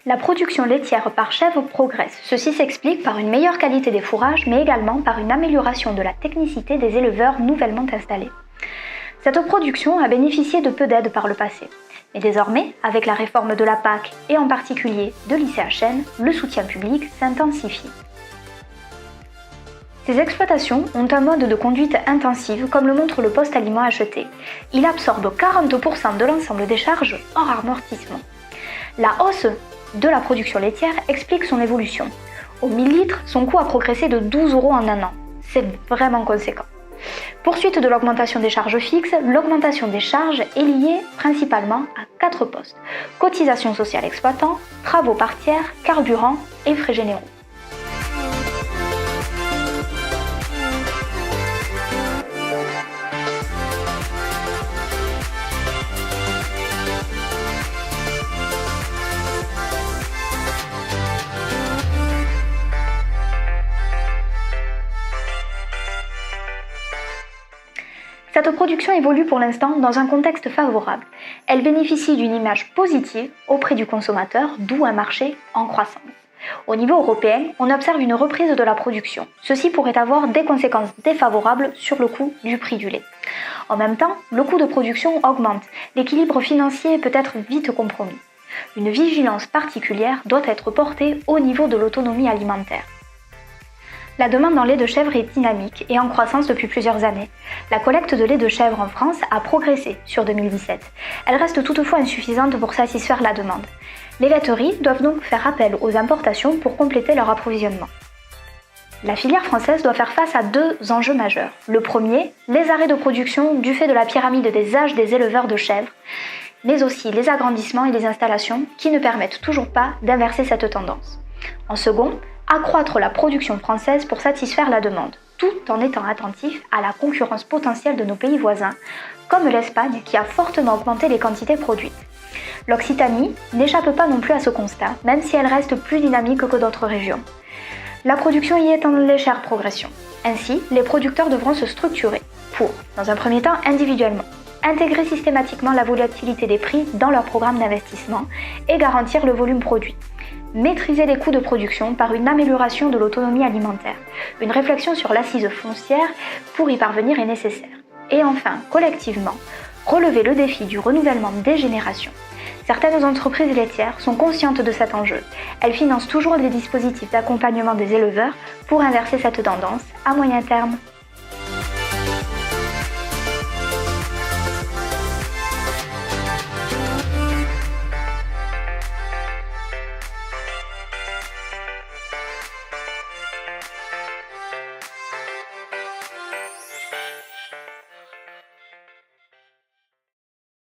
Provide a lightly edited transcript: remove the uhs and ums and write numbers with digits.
La production laitière par chèvre progresse. Ceci s'explique par une meilleure qualité des fourrages, mais également par une amélioration de la technicité des éleveurs nouvellement installés. Cette production a bénéficié de peu d'aides par le passé. Mais désormais, avec la réforme de la PAC et en particulier de l'ICHN, le soutien public s'intensifie. Ces exploitations ont un mode de conduite intensive, comme le montre le poste aliment acheté. Il absorbe 40% de l'ensemble des charges hors amortissement. La hausse de la production laitière explique son évolution. Au 1000 litres, son coût a progressé de 12 € en un an. C'est vraiment conséquent. Poursuite de l'augmentation des charges fixes, l'augmentation des charges est liée principalement à 4 postes. Cotisation sociale exploitant, travaux par tiers, carburant et frais généraux. Cette production évolue pour l'instant dans un contexte favorable. Elle bénéficie d'une image positive auprès du consommateur, d'où un marché en croissance. Au niveau européen, on observe une reprise de la production. Ceci pourrait avoir des conséquences défavorables sur le coût du prix du lait. En même temps, le coût de production augmente. L'équilibre financier peut être vite compromis. Une vigilance particulière doit être portée au niveau de l'autonomie alimentaire. La demande en lait de chèvre est dynamique et en croissance depuis plusieurs années. La collecte de lait de chèvre en France a progressé sur 2017. Elle reste toutefois insuffisante pour satisfaire la demande. Les laiteries doivent donc faire appel aux importations pour compléter leur approvisionnement. La filière française doit faire face à 2 enjeux majeurs. Le premier, les arrêts de production du fait de la pyramide des âges des éleveurs de chèvres, mais aussi les agrandissements et les installations qui ne permettent toujours pas d'inverser cette tendance. En second, accroître la production française pour satisfaire la demande, tout en étant attentif à la concurrence potentielle de nos pays voisins, comme l'Espagne qui a fortement augmenté les quantités produites. L'Occitanie n'échappe pas non plus à ce constat, même si elle reste plus dynamique que d'autres régions. La production y est en légère progression. Ainsi, les producteurs devront se structurer pour, dans un premier temps individuellement, intégrer systématiquement la volatilité des prix dans leur programme d'investissement et garantir le volume produit. Maîtriser les coûts de production par une amélioration de l'autonomie alimentaire. Une réflexion sur l'assise foncière pour y parvenir est nécessaire. Et enfin, collectivement, relever le défi du renouvellement des générations. Certaines entreprises laitières sont conscientes de cet enjeu. Elles financent toujours des dispositifs d'accompagnement des éleveurs pour inverser cette tendance à moyen terme